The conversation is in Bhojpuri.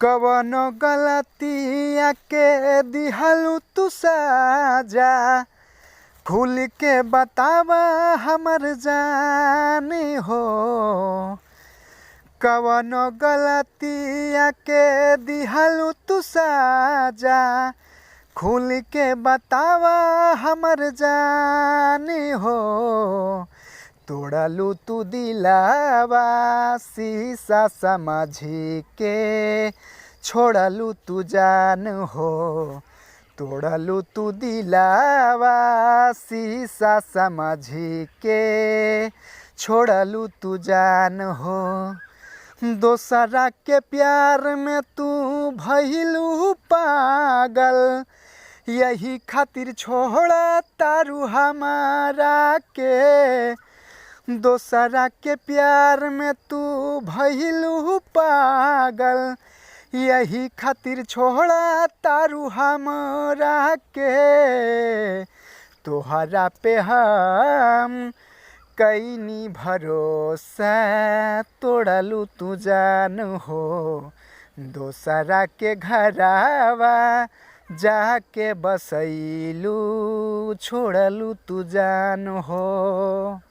कवनो गलतिया के दिहलू तू साजा, खुल के बतावा हमर जानी हो। कवनो गलतिया के दिहलू तू साजा, खुल के बतावा हमर जानी हो। तोड़लू तू दिलावा शीशा समझी के, छोड़लू तू जान हो। तोड़लू तू दिलावा शीशा समझी के, छोड़लू तू जान हो। दोसरा के प्यार में तू भइलू पागल, यही खातिर छोड़ा तारू हमारा के। दोसरा के प्यार में तू भइलू पागल, यही खातिर छोड़ा तारू हमरा के। तोहरा पे हम कैनी भरोसा, तोड़लू तू जान हो। दोसरा के घरावा जाके बसैलू, छोड़लू तू जान हो।